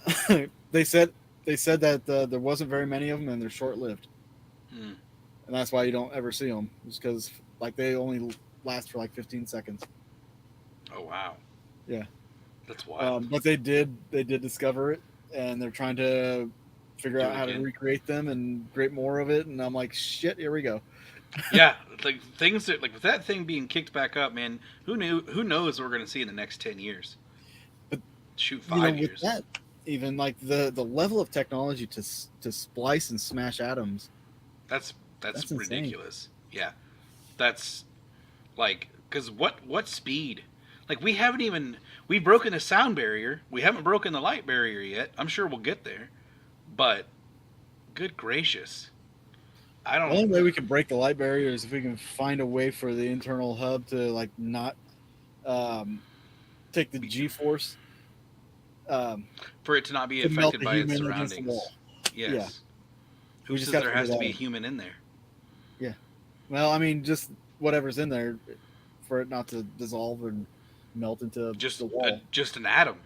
they said that there wasn't very many of them, and they're short lived, Hmm. and that's why you don't ever see them, just because like they only last for like 15 seconds. Oh wow, Yeah, that's wild. but they did discover it, and they're trying to figure Do out it how to again. recreate them and create more of it. And I'm like, shit, here we go. Yeah, like things that like with that thing being kicked back up, man. Who knew? Who knows what we're gonna see in the next 10 years? But Shoot, you know, 5 years. with that, even like the level of technology to splice and smash atoms, That's that's that's insane. ridiculous. Yeah, that's like because what speed? Like we've broken the sound barrier. We haven't broken the light barrier yet. I'm sure we'll get there, but good gracious, I The don't. only way we can break the light barrier is if we can find a way for the internal hub to like not um, take the G force um, For it to not be to melt affected the by its human against the surroundings. wall. Yeah, Yes. Who we just says got to there figure has that to be a out. human in there? Yeah. Well, I mean, just whatever's in there for it not to dissolve and melt into the wall. Just an atom.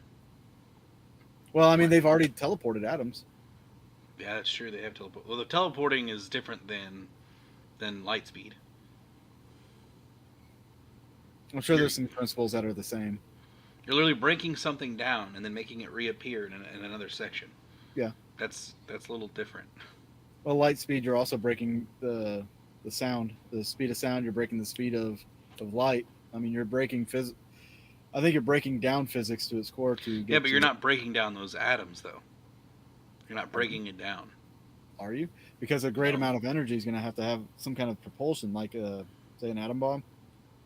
Well, I mean, What? they've already teleported atoms. Yeah, that's true. They have teleport. Well, the teleporting is different than light speed. I'm sure You're there's some principles that are the same. you're literally breaking something down and then making it reappear in another section. Yeah. That's a little different. Well, light speed, you're also breaking the sound, the speed of sound. You're breaking the speed of light. I mean, you're breaking I think you're breaking down physics to its core to Yeah, get but you're to. not breaking down those atoms though. You're not breaking it down. Are you? Because a great No. amount of energy is going to have some kind of propulsion, like say an atom bomb.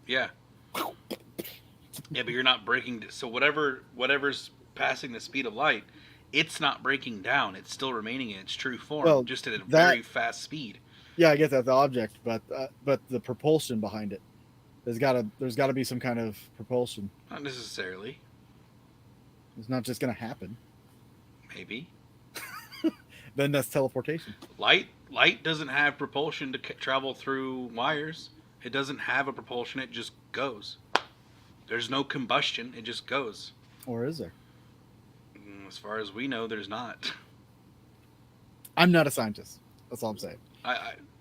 Yeah. Yeah, but you're not breaking. So whatever's passing the speed of light, it's not breaking down. It's still remaining in its true form, Well, just at a that very fast speed. Yeah, I get that the object, but the propulsion behind it. There's got to be some kind of propulsion. Not necessarily. It's not just going to happen. Maybe. Then that's teleportation. Light doesn't have propulsion to travel through wires. It doesn't have a propulsion. It just goes. There's no combustion. It just goes. Or is there? As far as we know, there's not. I'm not a scientist. That's all I'm saying.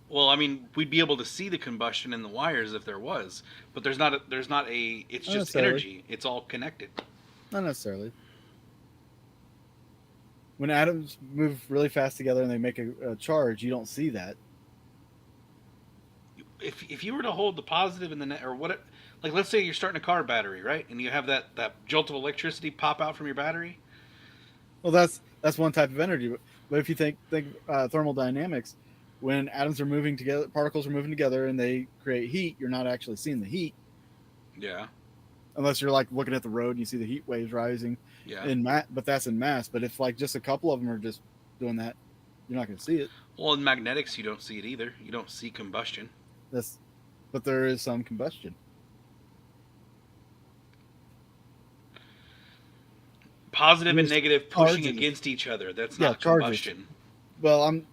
Well, I mean, we'd be able to see the combustion in the wires if there was, but there's not. It's Not just necessarily. energy. It's all connected. Not necessarily. When atoms move really fast together and they make a charge, you don't see that. If you were to hold the positive in the net, or what, like let's say you're starting a car battery, right, and you have that jolt of electricity pop out from your battery. Well, that's one type of energy. But if you think thermodynamics, when atoms are moving together, particles are moving together, and they create heat, you're not actually seeing the heat Yeah, unless you're like looking at the road and you see the heat waves rising yeah. in mass. But that's in mass. But if like just a couple of them are just doing that, you're not going to see it. Well, in magnetics, you don't see it either. You don't see combustion. But there is some combustion. Positive and There's negative pushing charges. against each other. That's Yeah, not charges. combustion. Well, I'm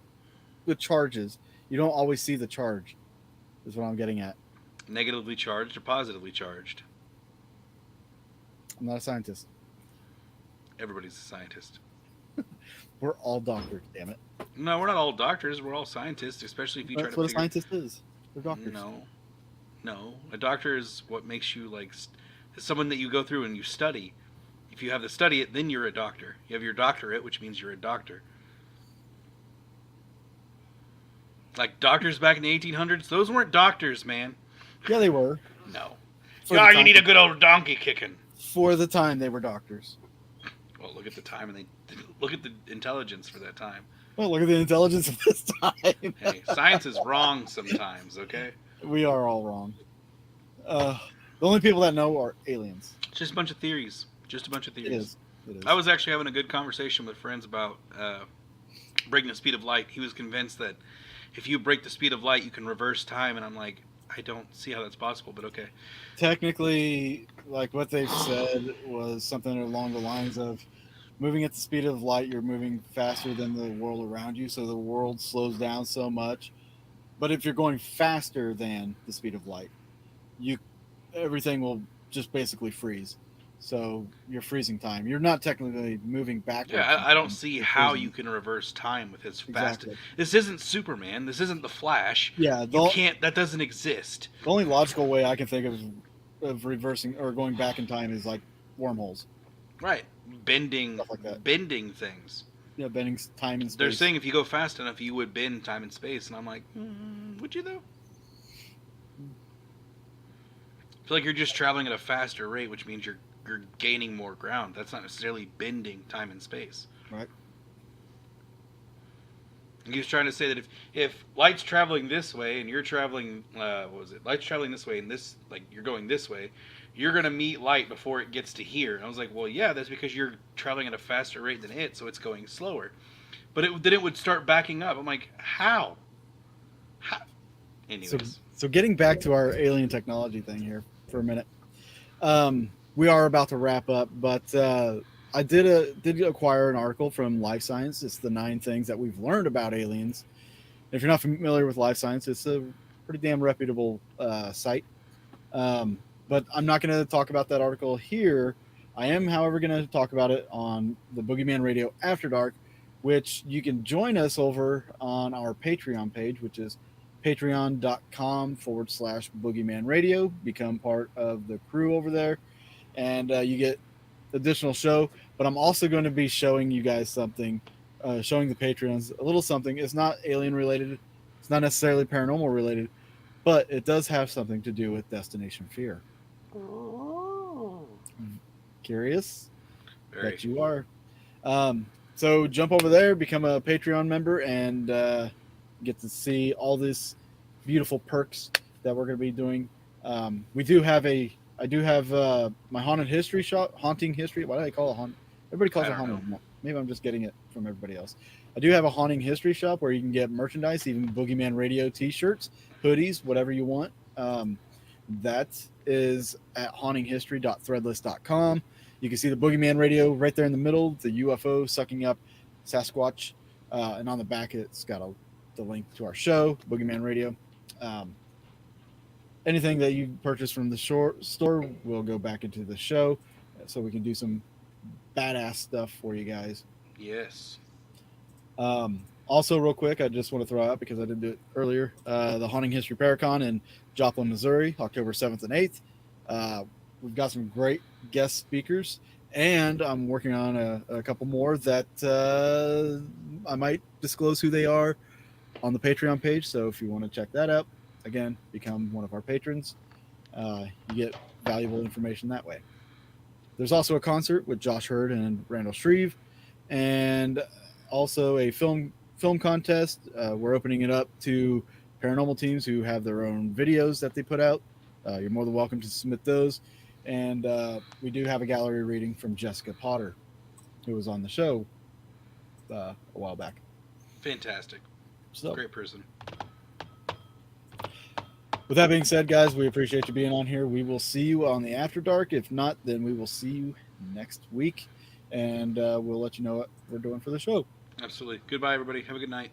with charges. You don't always see the charge. Is what I'm getting at. Negatively charged or positively charged. I'm not a scientist. Everybody's a scientist. We're all doctors, damn it. No, we're not all doctors. We're all scientists, especially if you try That's to what a figure. scientist is. They're doctors. No. A doctor is what makes you like someone that you go through and you study. If you have to study it, then you're a doctor. You have your doctorate, which means you're a doctor. Like doctors back in the 1800s, those weren't doctors, man. Yeah, they were. No. For the Yeah, you time. need a good old donkey kicking. For the time, they were doctors. Well, look at the time, and they look at the intelligence for that time. Well, look at the intelligence of this time. Hey, science is wrong sometimes. Okay, We are all wrong. The only people that know are aliens. it's just a bunch of theories. Just a bunch of It theories. is. It is. I was actually having a good conversation with friends about breaking the speed of light. He was convinced that if you break the speed of light, you can reverse time, and I'm like, I don't see how that's possible, but okay. Technically, like what they've said was something along the lines of moving at the speed of light, you're moving faster than the world around you, so the world slows down so much. But if you're going faster than the speed of light, you everything will just basically freeze. So you're freezing time. You're not technically moving backwards. Yeah, I don't see You're how freezing. you can reverse time with his fast. Exactly. This isn't Superman. This isn't the Flash. Yeah, You can't. That doesn't exist. the only logical way I can think of reversing or going back in time is like wormholes. Right. Bending, Stuff like that. bending things. Yeah, bending time and space. They're saying if you go fast enough, you would bend time and space, and I'm like, would you though? I feel like you're just traveling at a faster rate, which means you're gaining more ground. That's not necessarily bending time and space. Right. He was trying to say that if light's traveling this way and you're traveling, what was it? Light's traveling this way and this, like you're going this way, you're gonna meet light before it gets to here. And I was like, well, yeah, that's because you're traveling at a faster rate than it, so it's going slower. But then it would start backing up. I'm like, how? How? Anyways, So getting back to our alien technology thing here for a minute, we are about to wrap up, but I did acquire an article from Life Science. It's the 9 things that we've learned about aliens. If you're not familiar with Life Science, it's a pretty damn reputable site. But I'm not going to talk about that article here. I am, however, going to talk about it on the Boogeyman Radio After Dark, which you can join us over on our Patreon page, which is patreon.com/Boogeyman Radio. Become part of the crew over there, and you get additional show. But I'm also going to be showing you guys something, showing the Patreons a little something. It's not alien related. It's not necessarily paranormal related, but it does have something to do with Destination Fear. Curious? very. Bet you are. So jump over there, become a Patreon member, and get to see all these beautiful perks that we're going to be doing. I do have my haunting history. Why do they call it haunted? Everybody calls I it don't haunted. Maybe I'm just getting it from everybody else. I do have a haunting history shop where you can get merchandise, even Boogeyman Radio T-shirts, hoodies, whatever you want. That is at hauntinghistory.threadless.com. You can see the Boogeyman Radio right there in the middle, the UFO sucking up Sasquatch, and on the back it's got the link to our show, Boogeyman Radio. Um, Anything that you purchase from the store will go back into the show, so we can do some badass stuff for you guys. Yes. Also, real quick, I just want to throw out because I didn't do it earlier. The Haunting History Paracon in Joplin, Missouri, October 7th and 8th. We've got some great guest speakers, and I'm working on a couple more that I might disclose who they are on the Patreon page. So if you want to check that out, again, become one of our patrons. You get valuable information that way. There's also a concert with Josh Hurd and Randall Shreve, and also a film contest. We're opening it up to paranormal teams who have their own videos that they put out. You're more than welcome to submit those. And we do have a gallery reading from Jessica Potter, who was on the show a while back. Fantastic. So, great person. With that being said, guys, we appreciate you being on here. We will see you on the After Dark. If not, then we will see you next week, and we'll let you know what we're doing for the show. Absolutely. Goodbye, everybody. Have a good night.